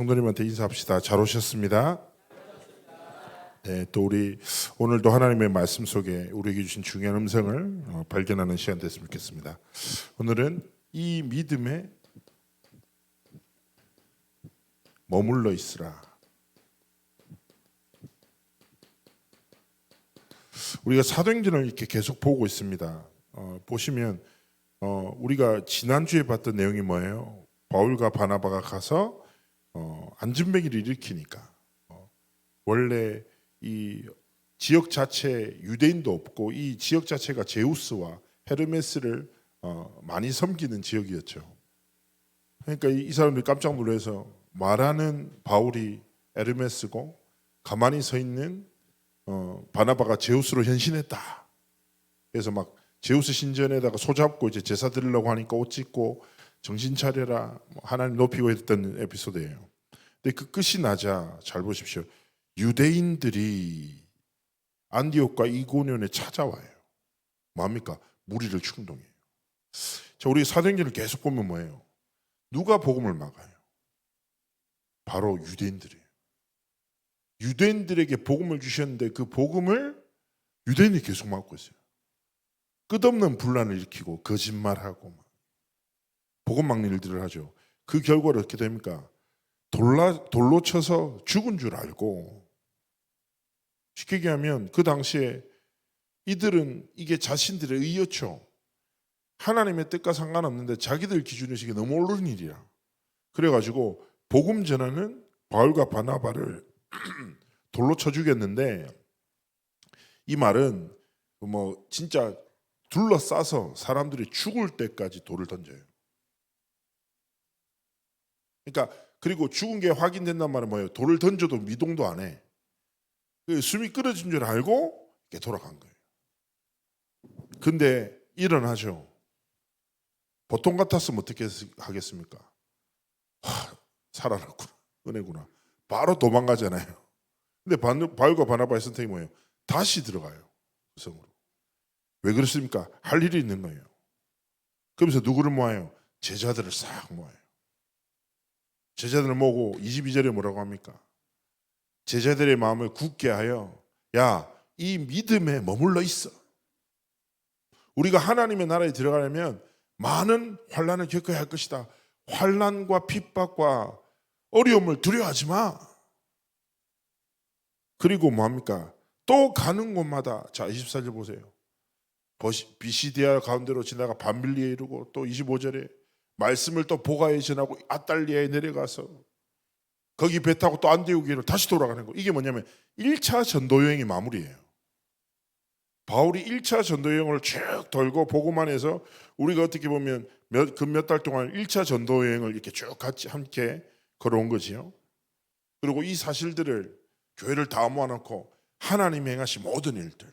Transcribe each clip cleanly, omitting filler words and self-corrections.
성도님한테 인사합시다. 잘 오셨습니다. 네, 또 우리 오늘도 하나님의 말씀 속에 우리에게 주신 중요한 음성을 발견하는 시간 됐으면 좋겠습니다. 오늘은 이 믿음에 머물러 있으라. 우리가 사도행전을 이렇게 계속 보고 있습니다. 보시면 우리가 지난주에 봤던 내용이 뭐예요? 바울과 바나바가 가서 안진뱅이를 일으키니까 원래 이 지역 자체 유대인도 없고 이 지역 자체가 제우스와 헤르메스를 많이 섬기는 지역이었죠. 그러니까 이 사람들이 깜짝 놀라서 말하는 바울이 헤르메스고 가만히 서 있는 바나바가 제우스로 현신했다. 그래서 막 제우스 신전에다가 소잡고 이제 제사 드리려고 하니까 옷 찢고 정신 차려라 하나님 높이고 했던 에피소드예요. 근데 그 끝이 나자 잘 보십시오. 유대인들이 안디옥과 이고니온에 찾아와요. 뭡니까? 무리를 충동해요. 자, 우리 사도행전을 계속 보면 뭐예요? 누가 복음을 막아요? 바로 유대인들이에요. 유대인들에게 복음을 주셨는데 그 복음을 유대인이 계속 막고 있어요. 끝없는 분란을 일으키고 거짓말하고 복음 막는 일들을 하죠. 그 결과를 어떻게 됩니까? 돌로 쳐서 죽은 줄 알고, 쉽게 얘기하면 그 당시에 이들은 이게 자신들의 의였죠. 하나님의 뜻과 상관없는데 자기들 기준에서 이게 너무 옳은 일이야. 그래가지고 복음 전하는 바울과 바나바를 돌로 쳐 죽였는데, 이 말은 뭐 진짜 둘러싸서 사람들이 죽을 때까지 돌을 던져요. 그러니까 그리고 죽은 게 확인된단 말은 뭐예요? 돌을 던져도 미동도 안 해. 숨이 끊어진 줄 알고 이렇게 돌아간 거예요. 근데 일어나죠. 보통 같았으면 어떻게 하겠습니까? 살아났구나, 은혜구나. 바로 도망가잖아요. 근데 바울과 바나바의 선택이 뭐예요? 다시 들어가요. 그 성으로. 왜 그렇습니까? 할 일이 있는 거예요. 그러면서 누구를 모아요? 제자들을 싹 모아요. 제자들을 모으고 22절에 뭐라고 합니까? 제자들의 마음을 굳게 하여 야, 이 믿음에 머물러 있어. 우리가 하나님의 나라에 들어가려면 많은 환난을 겪어야 할 것이다. 환난과 핍박과 어려움을 두려워하지 마. 그리고 뭐합니까? 또 가는 곳마다, 자 24절 보세요. 비시디아 가운데로 지나가 밤빌리에 이르고, 또 25절에 말씀을 또 보가에 전하고 아달리아에 내려가서 거기 배 타고 또 안디옥으로 다시 돌아가는 거. 이게 뭐냐면 1차 전도 여행이 마무리예요. 바울이 1차 전도 여행을 쭉 돌고 복음만 해서 우리가 어떻게 보면 몇 달 동안 1차 전도 여행을 이렇게 쭉 같이 함께 걸어온 거지요. 그리고 이 사실들을 교회를 다 모아놓고 하나님이 행하신 모든 일들,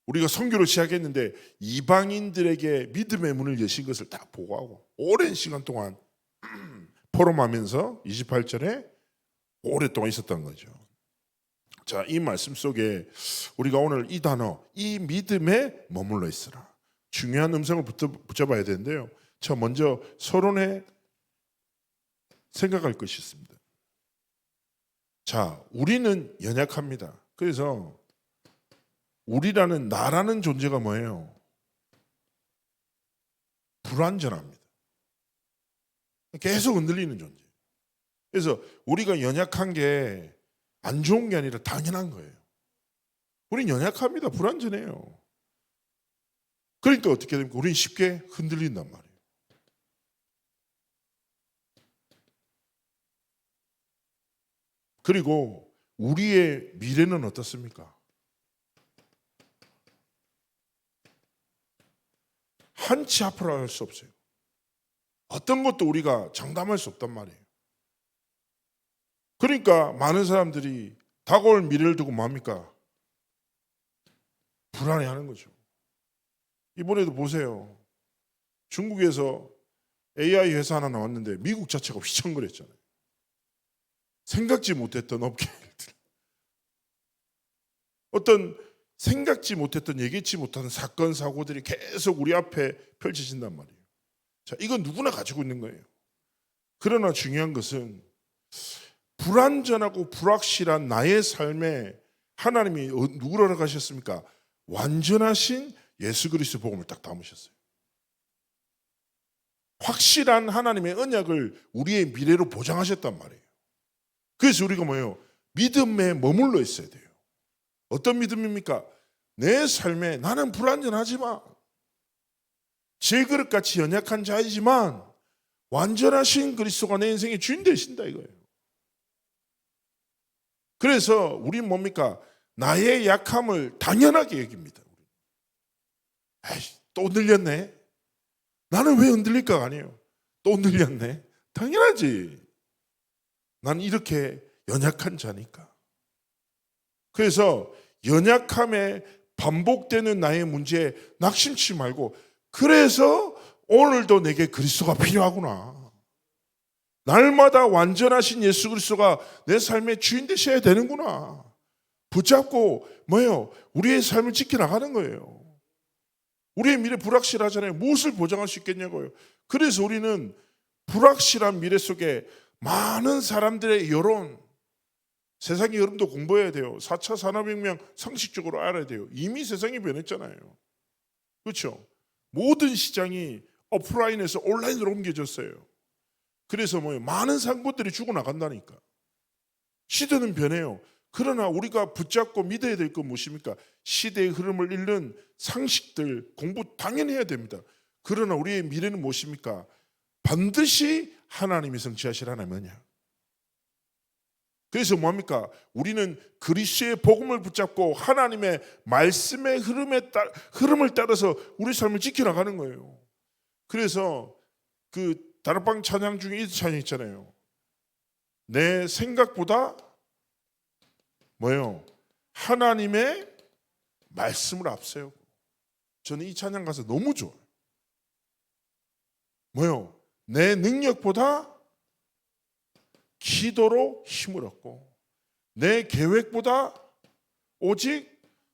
우리가 선교를 시작했는데 이방인들에게 믿음의 문을 여신 것을 딱 보고하고 오랜 시간 동안 포럼하면서 28절에 오랫동안 있었던 거죠. 자, 이 말씀 속에 우리가 오늘 이 단어, 이 믿음에 머물러 있으라, 중요한 음성을 붙여봐야 되는데요. 저 먼저 서론에 생각할 것이 있습니다. 자, 우리는 연약합니다. 그래서 우리라는 나라는 존재가 뭐예요? 불완전합니다. 계속 흔들리는 존재. 그래서 우리가 연약한 게 안 좋은 게 아니라 당연한 거예요. 우린 연약합니다. 불완전해요. 그러니까 어떻게 됩니까? 우린 쉽게 흔들린단 말이에요. 그리고 우리의 미래는 어떻습니까? 한치 앞으로 할 수 없어요. 어떤 것도 우리가 장담할 수 없단 말이에요. 그러니까 많은 사람들이 다가올 미래를 두고 뭡니까? 불안해하는 거죠. 이번에도 보세요. 중국에서 AI 회사 하나 나왔는데 미국 자체가 휘청거렸잖아요. 생각지 못했던 업계들, 어떤 생각지 못했던, 예기치 못하는 사건 사고들이 계속 우리 앞에 펼쳐진단 말이에요. 자, 이건 누구나 가지고 있는 거예요. 그러나 중요한 것은 불완전하고 불확실한 나의 삶에 하나님이 누구를 허락하셨습니까? 완전하신 예수 그리스도 복음을 딱 담으셨어요. 확실한 하나님의 언약을 우리의 미래로 보장하셨단 말이에요. 그래서 우리가 뭐예요? 믿음에 머물러 있어야 돼요. 어떤 믿음입니까? 내 삶에 나는 불완전하지만 질그릇같이 연약한 자이지만 완전하신 그리스도가 내 인생의 주인 되신다 이거예요. 그래서 우리는 뭡니까? 나의 약함을 당연하게 여깁니다. 에이, 또 늘렸네. 나는 왜 흔들릴까가 아니에요. 또 늘렸네. 당연하지. 난 이렇게 연약한 자니까. 그래서 연약함에 반복되는 나의 문제에 낙심치 말고, 그래서 오늘도 내게 그리스도가 필요하구나. 날마다 완전하신 예수 그리스도가 내 삶의 주인 되셔야 되는구나. 붙잡고 뭐예요? 우리의 삶을 지켜나가는 거예요. 우리의 미래 불확실하잖아요. 무엇을 보장할 수 있겠냐고요. 그래서 우리는 불확실한 미래 속에 많은 사람들의 여론, 세상의 여론도 공부해야 돼요. 4차 산업혁명 상식적으로 알아야 돼요. 이미 세상이 변했잖아요. 그렇죠? 모든 시장이 오프라인에서 온라인으로 옮겨졌어요. 그래서 뭐예요? 많은 상권들이 죽어나간다니까. 시대는 변해요. 그러나 우리가 붙잡고 믿어야 될 건 무엇입니까? 시대의 흐름을 읽는 상식들 공부 당연히 해야 됩니다. 그러나 우리의 미래는 무엇입니까? 반드시 하나님이 성취하실 하나님이냐. 그래서 뭡니까? 우리는 그리스도의 복음을 붙잡고 하나님의 말씀의 흐름을 따라서 우리 삶을 지켜나가는 거예요. 그래서 그 다락방 찬양 중에 이 찬양 있잖아요. 내 생각보다 뭐예요? 하나님의 말씀을 앞세우고. 저는 이 찬양 가서 너무 좋아요. 뭐예요? 내 능력보다 기도로 힘을 얻고, 내 계획보다 오직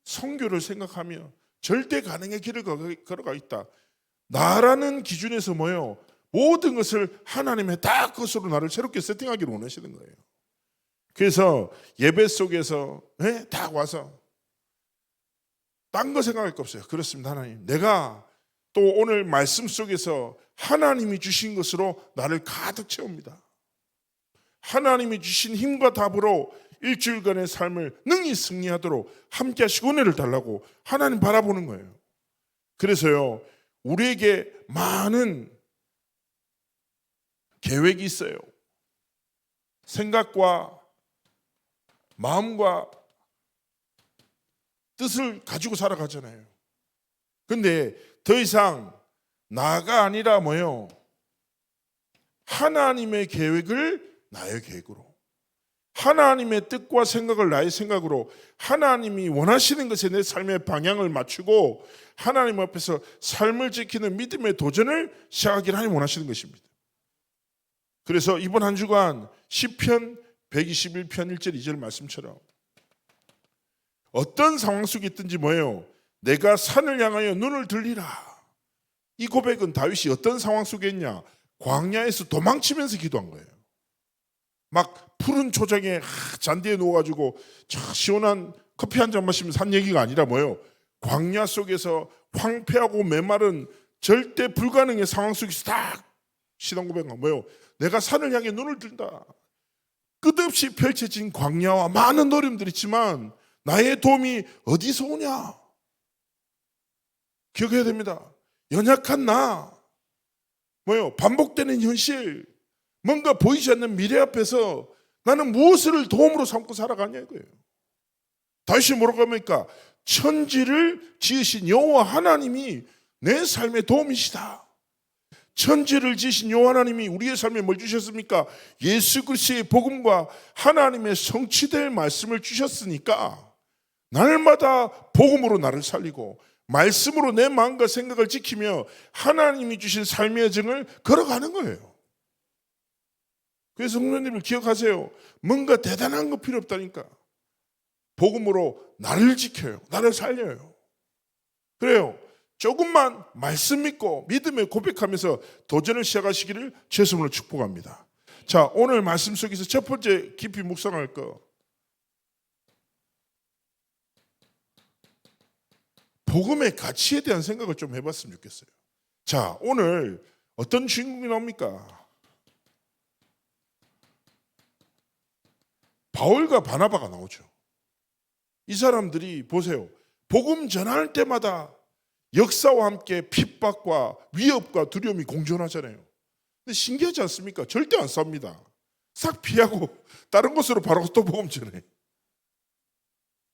선교를 생각하며 절대 가능의 길을 걸어가 있다. 나라는 기준에서 뭐예요? 모든 것을 하나님의 딱 것으로 나를 새롭게 세팅하기를 원하시는 거예요. 그래서 예배 속에서 딱 와서 딴 거 생각할 거 없어요. 그렇습니다. 하나님, 내가 또 오늘 말씀 속에서 하나님이 주신 것으로 나를 가득 채웁니다. 하나님이 주신 힘과 답으로 일주일간의 삶을 능히 승리하도록 함께 하시고 은혜를 달라고 하나님 바라보는 거예요. 그래서요, 우리에게 많은 계획이 있어요. 생각과 마음과 뜻을 가지고 살아가잖아요. 근데 더 이상 나가 아니라 뭐예요? 하나님의 계획을 나의 계획으로, 하나님의 뜻과 생각을 나의 생각으로, 하나님이 원하시는 것에 내 삶의 방향을 맞추고 하나님 앞에서 삶을 지키는 믿음의 도전을 시작하기를 하나님 원하시는 것입니다. 그래서 이번 한 주간 시편 121편 1절 2절 말씀처럼 어떤 상황 속에 있든지 뭐예요? 내가 산을 향하여 눈을 들리라. 이 고백은 다윗이 어떤 상황 속에 있냐? 광야에서 도망치면서 기도한 거예요. 막 푸른 초장에 잔디에 누워가지고 시원한 커피 한 잔 마시면서 한 얘기가 아니라 뭐예요? 광야 속에서 황폐하고 메마른 절대 불가능의 상황 속에서 딱 신앙 고백한 뭐예요? 내가 산을 향해 눈을 든다. 끝없이 펼쳐진 광야와 많은 어려움들이 있지만 나의 도움이 어디서 오냐? 기억해야 됩니다. 연약한 나, 뭐예요? 반복되는 현실, 뭔가 보이지 않는 미래 앞에서 나는 무엇을 도움으로 삼고 살아가냐 이거예요. 다시 뭐라고 합니까? 천지를 지으신 여호와 하나님이 내 삶의 도움이시다. 천지를 지으신 여호와 하나님이 우리의 삶에 뭘 주셨습니까? 예수 그리스도의 복음과 하나님의 성취될 말씀을 주셨으니까 날마다 복음으로 나를 살리고 말씀으로 내 마음과 생각을 지키며 하나님이 주신 삶의 여정을 걸어가는 거예요. 그래서 성도님을 기억하세요. 뭔가 대단한 거 필요 없다니까. 복음으로 나를 지켜요. 나를 살려요. 그래요. 조금만 말씀 믿고 믿음에 고백하면서 도전을 시작하시기를 주의 이름으로 축복합니다. 자, 오늘 말씀 속에서 첫 번째 깊이 묵상할 거, 복음의 가치에 대한 생각을 좀 해봤으면 좋겠어요. 자, 오늘 어떤 주인공이 나옵니까? 바울과 바나바가 나오죠. 이 사람들이 보세요. 복음 전할 때마다 역사와 함께 핍박과 위협과 두려움이 공존하잖아요. 근데 신기하지 않습니까? 절대 안 싸웁니다. 싹 피하고 다른 곳으로 바로 또 복음 전해.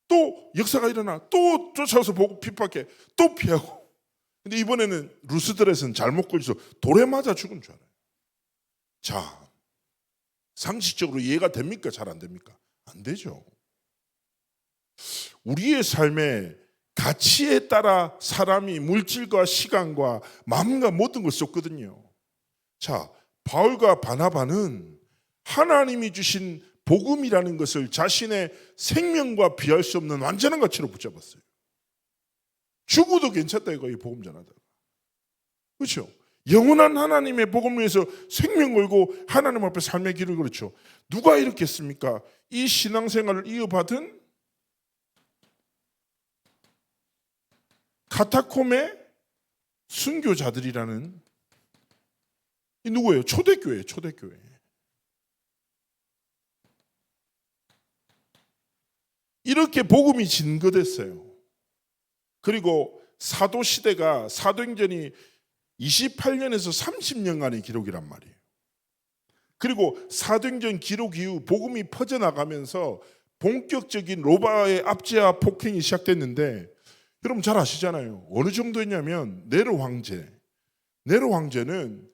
또 역사가 일어나 또 쫓아서 보고 핍박해 또 피하고. 근데 이번에는 루스드렛은 잘못 걸려서 돌에 맞아 죽은 줄 알아요. 자, 상식적으로 이해가 됩니까? 잘 안 됩니까? 안 되죠. 우리의 삶에 가치에 따라 사람이 물질과 시간과 마음과 모든 걸 쏟거든요. 자, 바울과 바나바는 하나님이 주신 복음이라는 것을 자신의 생명과 비할 수 없는 완전한 가치로 붙잡았어요. 죽어도 괜찮다 이거, 이 복음 전하다가. 그렇죠? 영원한 하나님의 복음을 위해서 생명 걸고 하나님 앞에 삶의 길을 걸었죠. 누가 이렇게 했습니까? 이 신앙생활을 이어받은 카타콤의 순교자들이라는, 이 누구예요? 초대교회, 초대교회. 이렇게 복음이 증거됐어요. 그리고 사도 시대가, 사도행전이 28년에서 30년간의 기록이란 말이에요. 그리고 사도행전 기록 이후 복음이 퍼져나가면서 본격적인 로마의 압제와 폭행이 시작됐는데, 여러분 잘 아시잖아요. 어느 정도였냐면 네로 황제는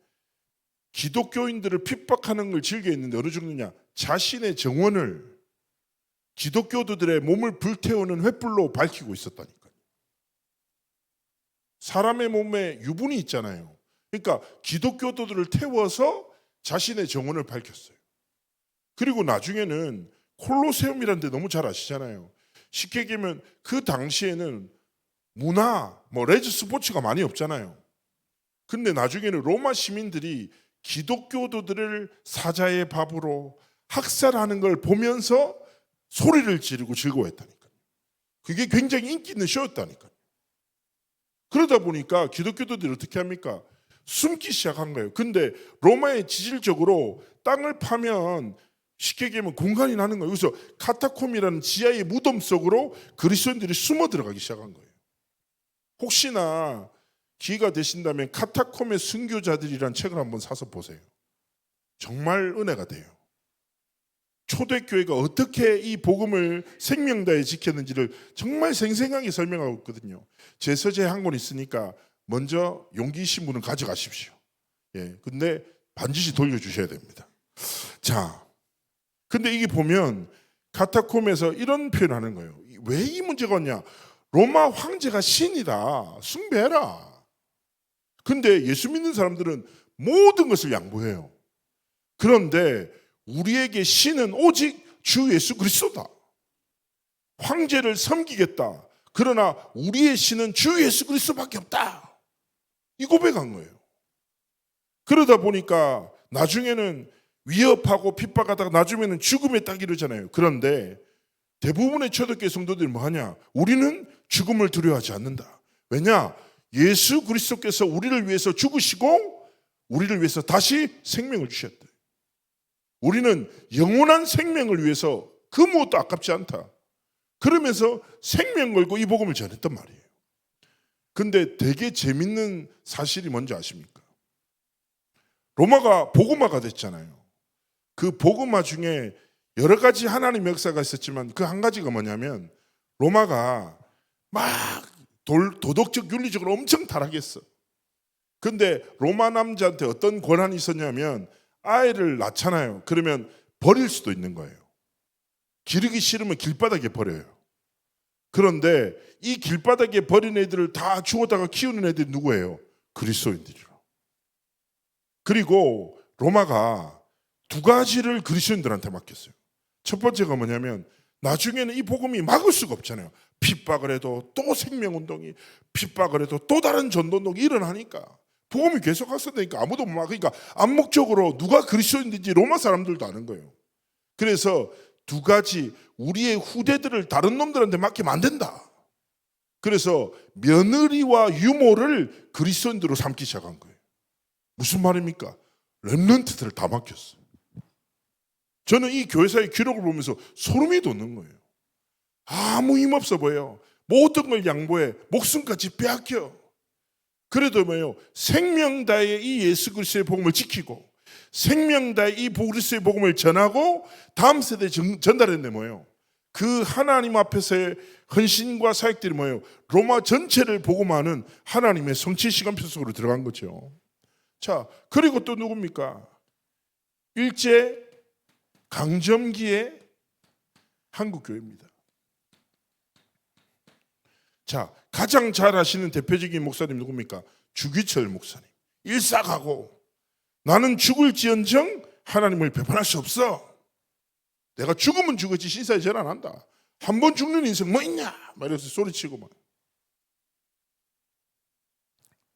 기독교인들을 핍박하는 걸 즐겨했는데 어느 정도냐, 자신의 정원을 기독교도들의 몸을 불태우는 횃불로 밝히고 있었다니까요. 사람의 몸에 유분이 있잖아요. 그러니까 기독교도들을 태워서 자신의 정원을 밝혔어요. 그리고 나중에는 콜로세움이라는 데 너무 잘 아시잖아요. 쉽게 얘기하면 그 당시에는 문화, 레저 스포츠가 많이 없잖아요. 근데 나중에는 로마 시민들이 기독교도들을 사자의 밥으로 학살하는 걸 보면서 소리를 지르고 즐거워했다니까요. 그게 굉장히 인기 있는 쇼였다니까요. 그러다 보니까 기독교도들이 어떻게 합니까? 숨기 시작한 거예요. 근데 로마의 지질적으로 땅을 파면 쉽게 얘기하면 공간이 나는 거예요. 그래서 카타콤이라는 지하의 무덤 속으로 그리스도인들이 숨어 들어가기 시작한 거예요. 혹시나 기회가 되신다면 카타콤의 순교자들이라는 책을 한번 사서 보세요. 정말 은혜가 돼요. 초대교회가 어떻게 이 복음을 생명다해 지켰는지를 정말 생생하게 설명하고 있거든요. 제 서재 한 권 있으니까 먼저 용기 있으신 분은 가져가십시오. 예, 근데 반드시 돌려주셔야 됩니다. 자, 근데 이게 보면 카타콤에서 이런 표현을 하는 거예요. 왜 이 문제가 왔냐? 로마 황제가 신이다, 숭배해라. 근데 예수 믿는 사람들은 모든 것을 양보해요. 그런데 우리에게 신은 오직 주 예수 그리스도다. 황제를 섬기겠다. 그러나 우리의 신은 주 예수 그리스도밖에 없다. 이 고백한 거예요. 그러다 보니까 나중에는 위협하고 핍박하다가 나중에는 죽음에 딱 이르잖아요. 그런데 대부분의 초대교회 성도들이 뭐 하냐? 우리는 죽음을 두려워하지 않는다. 왜냐? 예수 그리스도께서 우리를 위해서 죽으시고 우리를 위해서 다시 생명을 주셨다. 우리는 영원한 생명을 위해서 그 무엇도 아깝지 않다. 그러면서 생명 걸고 이 복음을 전했단 말이에요. 근데 되게 재밌는 사실이 뭔지 아십니까? 로마가 복음화가 됐잖아요. 그 복음화 중에 여러 가지 하나님의 역사가 있었지만 그 한 가지가 뭐냐면 로마가 막 도덕적 윤리적으로 엄청 타락했어. 근데 로마 남자한테 어떤 권한이 있었냐면 아이를 낳잖아요. 그러면 버릴 수도 있는 거예요. 기르기 싫으면 길바닥에 버려요. 그런데 이 길바닥에 버린 애들을 다 죽었다가 키우는 애들이 누구예요? 그리스도인들이로. 그리고 로마가 두 가지를 그리스도인들한테 맡겼어요. 첫 번째가 뭐냐면 나중에는 이 복음이 막을 수가 없잖아요. 핍박을 해도 또 생명운동이, 핍박을 해도 또 다른 전도운동이 일어나니까 복음이 계속 확산되니까 아무도 못 막으니까 암묵적으로 누가 그리스도인인지 로마 사람들도 아는 거예요. 그래서 두 가지, 우리의 후대들을 다른 놈들한테 맡기면 안 된다. 그래서 며느리와 유모를 그리스도인으로 삼기 시작한 거예요. 무슨 말입니까? 렘넌트들을 다 맡겼어요. 저는 이 교회사의 기록을 보면서 소름이 돋는 거예요. 아무 힘없어 보여. 모든 걸 양보해. 목숨까지 빼앗겨. 그래도 뭐예요? 생명 다해 이 예수 그리스도의 복음을 지키고 생명 다해 이 그리스도의 복음을 전하고 다음 세대에 전달했네 뭐예요? 그 하나님 앞에서의 헌신과 사역들이 뭐예요? 로마 전체를 복음하는 하나님의 성취 시간표 속으로 들어간 거죠. 자, 그리고 또 누굽니까? 일제 강점기의 한국교회입니다. 자, 가장 잘 아시는 대표적인 목사님 누굽니까? 주기철 목사님. 일사가고 나는 죽을지언정 하나님을 배반할 수 없어. 내가 죽으면 죽었지 신사에 절 안 한다. 한 번 죽는 인생 뭐 있냐? 말해서 소리치고 막.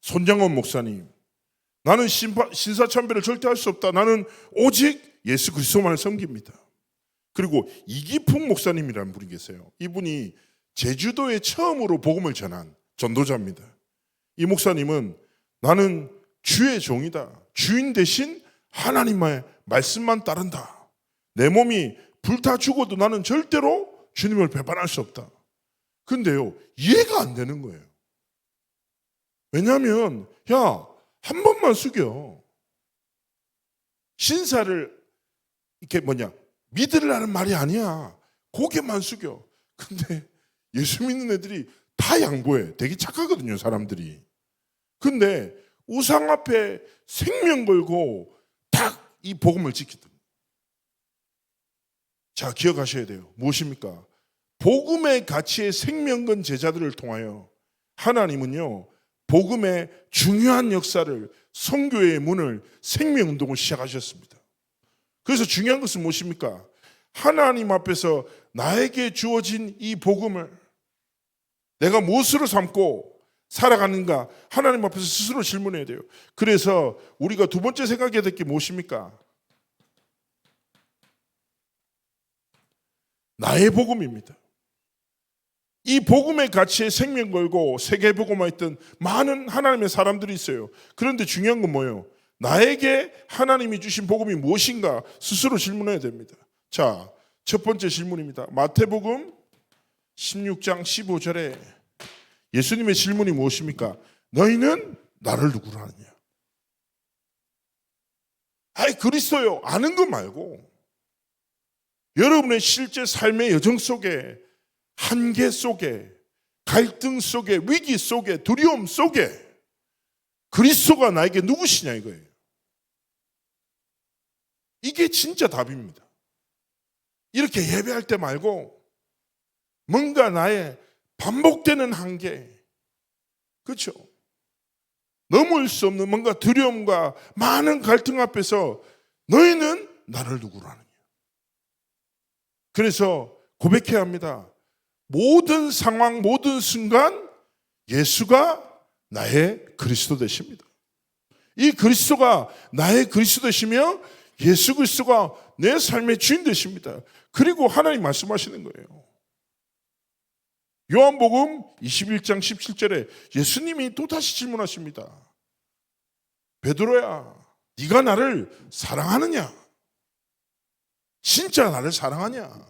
손장원 목사님. 나는 신사참배를 절대 할 수 없다. 나는 오직 예수 그리스도만을 섬깁니다. 그리고 이기풍 목사님이라는 분이 계세요. 이분이 제주도에 처음으로 복음을 전한 전도자입니다. 이 목사님은 나는 주의 종이다. 주인 대신 하나님의 말씀만 따른다. 내 몸이 불타 죽어도 나는 절대로 주님을 배반할 수 없다. 근데요, 이해가 안 되는 거예요. 왜냐하면 한 번만 숙여. 신사를 이렇게 믿으라는 말이 아니야. 고개만 숙여. 근데 예수 믿는 애들이 다 양보해. 되게 착하거든요, 사람들이. 근데 우상 앞에 생명 걸고 딱 이 복음을 지키던. 자, 기억하셔야 돼요. 무엇입니까? 복음의 가치에 생명 건 제자들을 통하여 하나님은요, 복음의 중요한 역사를, 선교의 문을, 생명운동을 시작하셨습니다. 그래서 중요한 것은 무엇입니까? 하나님 앞에서 나에게 주어진 이 복음을 내가 무엇으로 삼고 살아가는가? 하나님 앞에서 스스로 질문해야 돼요. 그래서 우리가 두 번째 생각해야 될 게 무엇입니까? 나의 복음입니다. 이 복음의 가치에 생명 걸고 세계 복음화 했던 많은 하나님의 사람들이 있어요. 그런데 중요한 건 뭐예요? 나에게 하나님이 주신 복음이 무엇인가 스스로 질문해야 됩니다. 자, 첫 번째 질문입니다. 마태복음 16장 15절에 예수님의 질문이 무엇입니까? 너희는 나를 누구로 아느냐? 그리스도요. 아는 거 말고 여러분의 실제 삶의 여정 속에, 한계 속에, 갈등 속에, 위기 속에, 두려움 속에 그리스도가 나에게 누구시냐 이거예요. 이게 진짜 답입니다. 이렇게 예배할 때 말고 뭔가 나의 반복되는 한계, 그렇죠? 넘을 수 없는 뭔가 두려움과 많은 갈등 앞에서 너희는 나를 누구로 아느냐? 그래서 고백해야 합니다. 모든 상황, 모든 순간 예수가 나의 그리스도 되십니다. 이 그리스도가 나의 그리스도 되시며 예수 그리스도가 내 삶의 주인 되십니다. 그리고 하나님 말씀하시는 거예요. 요한복음 21장 17절에 예수님이 또다시 질문하십니다. 베드로야, 네가 나를 사랑하느냐? 진짜 나를 사랑하냐?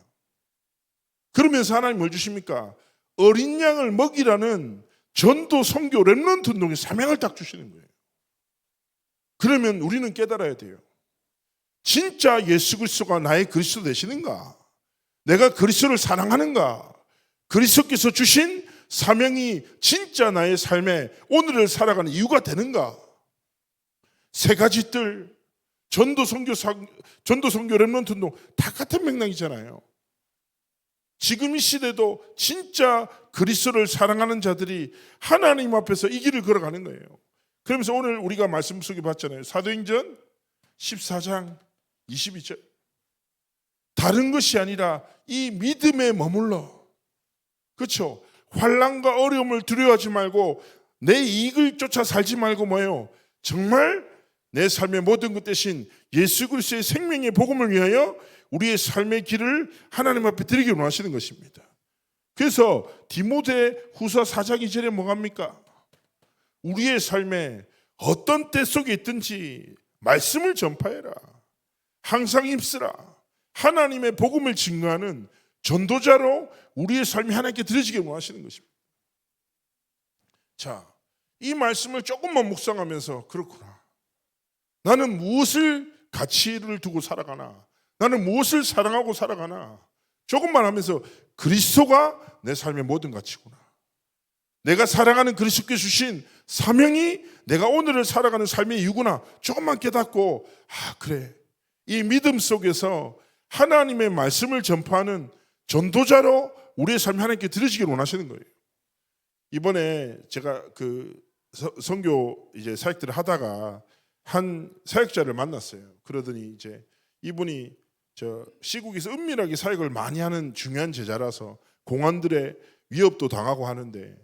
그러면서 하나님 뭘 주십니까? 어린 양을 먹이라는 전도, 선교, 렘넌트 운동의 사명을 딱 주시는 거예요. 그러면 우리는 깨달아야 돼요. 진짜 예수 그리스도가 나의 그리스도 되시는가? 내가 그리스도를 사랑하는가? 그리스도께서 주신 사명이 진짜 나의 삶에 오늘을 살아가는 이유가 되는가? 세 가지 뜰, 전도, 선교, 렘넌트 운동 다 같은 맥락이잖아요. 지금 이 시대도 진짜 그리스도를 사랑하는 자들이 하나님 앞에서 이 길을 걸어가는 거예요. 그러면서 오늘 우리가 말씀 속에 봤잖아요. 사도행전 14장 22절. 다른 것이 아니라 이 믿음에 머물러. 그렇죠? 환난과 어려움을 두려워하지 말고 내 이익을 쫓아 살지 말고 뭐예요? 정말 내 삶의 모든 것 대신 예수 그리스도의 생명의 복음을 위하여 우리의 삶의 길을 하나님 앞에 드리기를 원하시는 것입니다. 그래서 디모데후서 4장 2절에 뭐가 합니까? 우리의 삶에 어떤 때 속에 있든지 말씀을 전파해라. 항상 힘쓰라. 하나님의 복음을 증거하는 전도자로 우리의 삶이 하나님께 드려지기를 원하시는 것입니다. 자, 이 말씀을 조금만 묵상하면서 그렇구나. 나는 무엇을 가치를 두고 살아가나? 나는 무엇을 사랑하고 살아가나? 조금만 하면서 그리스도가 내 삶의 모든 가치구나. 내가 살아가는 그리스도께 주신 사명이 내가 오늘을 살아가는 삶의 이유구나. 조금만 깨닫고 그래. 이 믿음 속에서 하나님의 말씀을 전파하는 전도자로 우리의 삶이 하나님께 드려지기를 원하시는 거예요. 이번에 제가 선교 이제 사역들을 하다가 한 사역자를 만났어요. 그러더니 이제 이분이 시국에서 은밀하게 사역을 많이 하는 중요한 제자라서 공안들의 위협도 당하고 하는데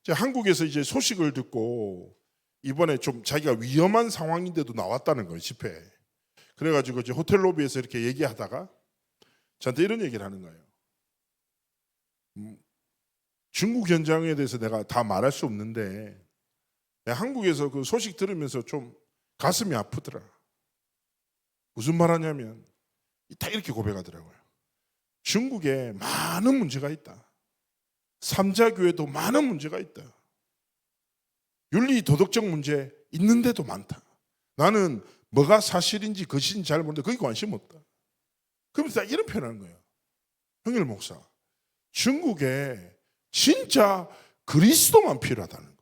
한국에서 이제 소식을 듣고 이번에 좀 자기가 위험한 상황인데도 나왔다는 거예요, 집회에. 그래가지고 이제 호텔 로비에서 이렇게 얘기하다가 저한테 이런 얘기를 하는 거예요. 중국 현장에 대해서 내가 다 말할 수 없는데 한국에서 그 소식 들으면서 좀 가슴이 아프더라. 무슨 말 하냐면 다 이렇게 고백하더라고요. 중국에 많은 문제가 있다. 삼자교회도 많은 문제가 있다. 윤리 도덕적 문제 있는데도 많다. 나는 뭐가 사실인지 거짓인지 잘 모르는데 거기 관심 없다. 그러면서 이런 표현하는 거예요. 형일 목사, 중국에 진짜 그리스도만 필요하다는 거예요.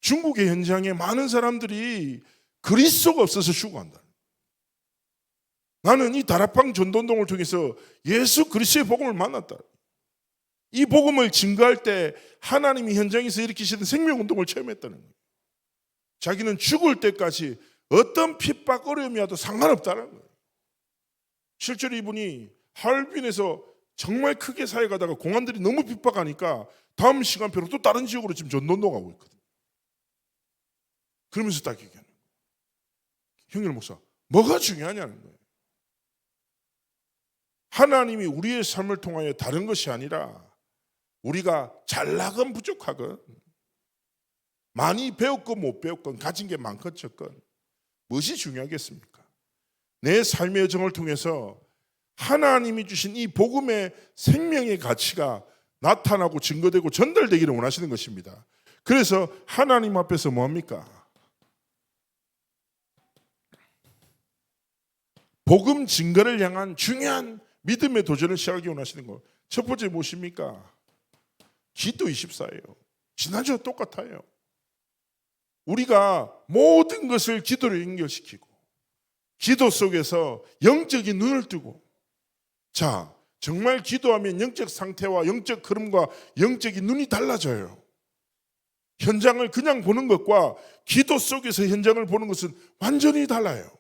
중국의 현장에 많은 사람들이 그리스도가 없어서 죽어간다. 나는 이 다락방 전도운동을 통해서 예수 그리스도의 복음을 만났다. 이 복음을 증거할 때 하나님이 현장에서 일으키시는 생명운동을 체험했다는 거예요. 자기는 죽을 때까지 어떤 핍박 어려움이 와도 상관없다는 거예요. 실제로 이분이 하얼빈에서 정말 크게 사역하다가 공안들이 너무 핍박하니까 다음 시간표로 또 다른 지역으로 지금 전도운동 가고 있거든요. 그러면서 딱 얘기하는 거예요. 형님 목사, 뭐가 중요하냐는 거예요. 하나님이 우리의 삶을 통하여 다른 것이 아니라 우리가 잘나건 부족하건 많이 배웠건 못 배웠건 가진 게 많건 적건 무엇이 중요하겠습니까? 내 삶의 여정을 통해서 하나님이 주신 이 복음의 생명의 가치가 나타나고 증거되고 전달되기를 원하시는 것입니다. 그래서 하나님 앞에서 뭐합니까? 복음 증거를 향한 중요한 믿음의 도전을 시작하기 원하시는 것. 첫 번째 무엇입니까? 기도 24예요. 지난주와 똑같아요. 우리가 모든 것을 기도로 연결시키고 기도 속에서 영적인 눈을 뜨고 자, 정말 기도하면 영적 상태와 영적 흐름과 영적인 눈이 달라져요. 현장을 그냥 보는 것과 기도 속에서 현장을 보는 것은 완전히 달라요.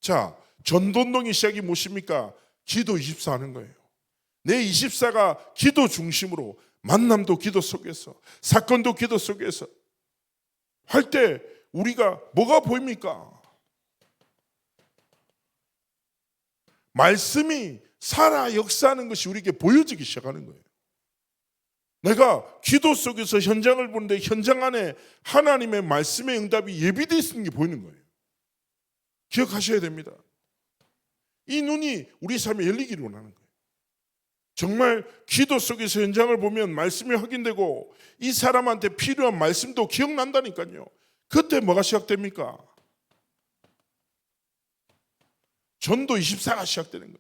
자, 전도운동의 시작이 무엇입니까? 기도 24 하는 거예요. 내 24가 기도 중심으로 만남도 기도 속에서 사건도 기도 속에서 할 때 우리가 뭐가 보입니까? 말씀이 살아 역사하는 것이 우리에게 보여지기 시작하는 거예요. 내가 기도 속에서 현장을 보는데 현장 안에 하나님의 말씀의 응답이 예비되어 있는 게 보이는 거예요. 기억하셔야 됩니다. 이 눈이 우리 삶에 열리기를 원하는 거예요. 정말 기도 속에서 현장을 보면 말씀이 확인되고 이 사람한테 필요한 말씀도 기억난다니까요. 그때 뭐가 시작됩니까? 전도 24가 시작되는 거예요.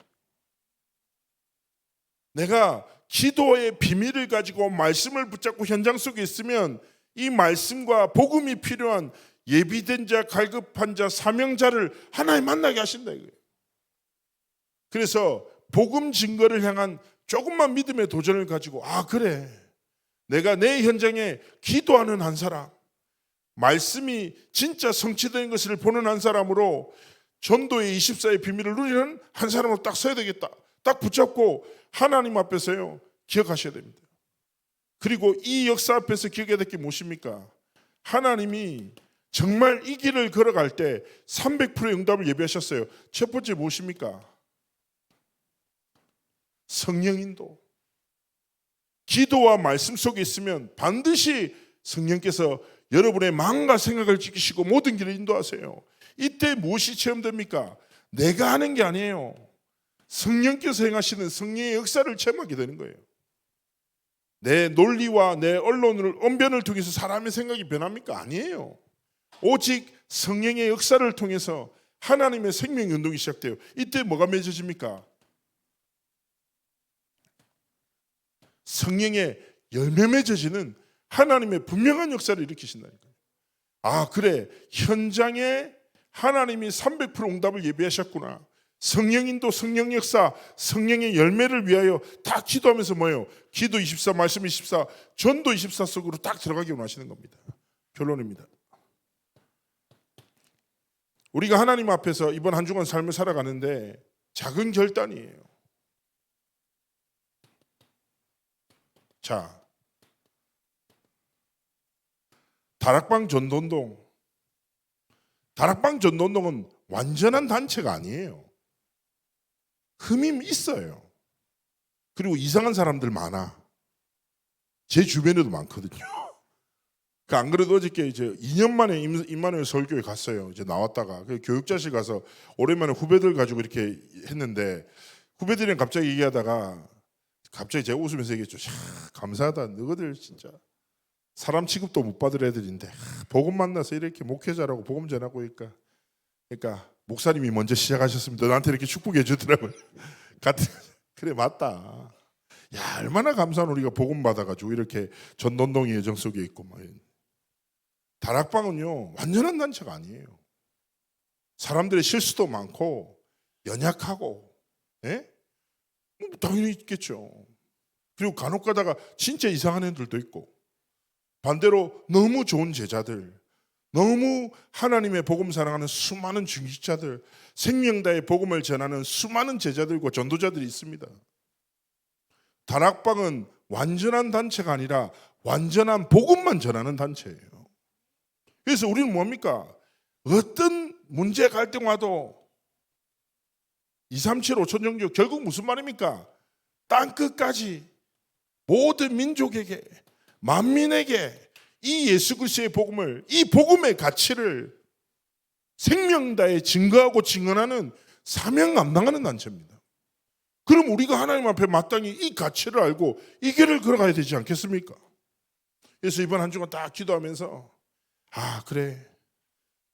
내가 기도의 비밀을 가지고 말씀을 붙잡고 현장 속에 있으면 이 말씀과 복음이 필요한 예비된 자, 갈급한 자, 사명자를 하나님 만나게 하신다 이거예요. 그래서 복음 증거를 향한 조금만 믿음의 도전을 가지고 그래, 내가 내 현장에 기도하는 한 사람, 말씀이 진짜 성취되는 것을 보는 한 사람으로 전도의 24의 비밀을 누리는 한 사람으로 딱 서야 되겠다. 딱 붙잡고 하나님 앞에서요 기억하셔야 됩니다. 그리고 이 역사 앞에서 기억해야 될 게 무엇입니까? 하나님이 정말 이 길을 걸어갈 때 300%의 응답을 예비하셨어요. 첫 번째 무엇입니까? 성령 인도. 기도와 말씀 속에 있으면 반드시 성령께서 여러분의 마음과 생각을 지키시고 모든 길을 인도하세요. 이때 무엇이 체험됩니까? 내가 하는 게 아니에요. 성령께서 행하시는 성령의 역사를 체험하게 되는 거예요. 내 논리와 내 언론을 언변을 통해서 사람의 생각이 변합니까? 아니에요. 오직 성령의 역사를 통해서 하나님의 생명 운동이 시작돼요. 이때 뭐가 맺어집니까? 성령의 열매 맺어지는 하나님의 분명한 역사를 일으키신다니까요. 아, 그래, 현장에 하나님이 300% 응답을 예비하셨구나. 성령인도, 성령 역사, 성령의 열매를 위하여 다 기도하면서 뭐예요? 기도 24, 말씀 24, 전도 24 속으로 딱 들어가기 원하시는 겁니다. 결론입니다. 우리가 하나님 앞에서 이번 한 주간 삶을 살아가는데 작은 결단이에요. 자, 다락방 전도운동은 완전한 단체가 아니에요. 흠이 있어요. 그리고 이상한 사람들 많아. 제 주변에도 많거든요. 안 그래도 어저께 이제 2년 만에 임마누엘 서울교회 갔어요. 이제 나왔다가 교육자실 가서 오랜만에 후배들 가지고 이렇게 했는데 후배들이랑 갑자기 얘기하다가 갑자기 제가 웃으면서 얘기했죠. 감사하다. 너희들 진짜 사람 취급도 못 받을 애들인데 복음 만나서 이렇게 목회자라고 복음 전하고 그러니까 목사님이 먼저 시작하셨습니다. 나한테 이렇게 축복해 주더라고요. 그래 맞다. 야 얼마나 감사한 우리가 복음 받아가지고 이렇게 전도운동의 여정 속에 있고 다락방은요 완전한 단체가 아니에요. 사람들의 실수도 많고 연약하고, 예? 당연히 있겠죠. 그리고 간혹 가다가 진짜 이상한 애들도 있고, 반대로 너무 좋은 제자들, 너무 하나님의 복음 사랑하는 수많은 중직자들, 생명다의 복음을 전하는 수많은 제자들과 전도자들이 있습니다. 다락방은 완전한 단체가 아니라 완전한 복음만 전하는 단체예요. 그래서 우리는 뭡니까? 어떤 문제 갈등 와도 237 5천 종교 결국 무슨 말입니까? 땅끝까지 모든 민족에게 만민에게 이 예수 그리스도의 복음을, 이 복음의 가치를 생명 다해 증거하고 증언하는 사명 감당하는 단체입니다. 그럼 우리가 하나님 앞에 마땅히 이 가치를 알고 이 길을 걸어가야 되지 않겠습니까? 그래서 이번 한 주간 딱 기도하면서 그래,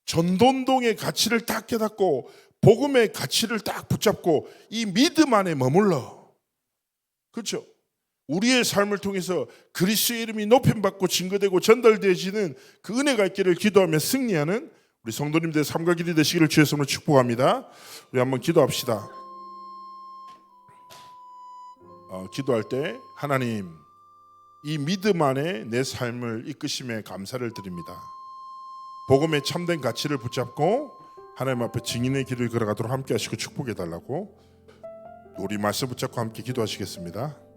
전도운동의 가치를 딱 깨닫고 복음의 가치를 딱 붙잡고 이 믿음 안에 머물러, 그렇죠? 우리의 삶을 통해서 그리스도의 이름이 높임받고 증거되고 전달되어지는 그 은혜가 있기를 기도하며 승리하는 우리 성도님들의 삶과 길이 되시기를 주의 이름으로 축복합니다. 우리 한번 기도합시다. 기도할 때 하나님, 이 믿음 안에 내 삶을 이끄심에 감사를 드립니다. 복음의 참된 가치를 붙잡고 하나님 앞에 증인의 길을 걸어가도록 함께 하시고 축복해 달라고 우리 말씀 붙잡고 함께 기도하시겠습니다.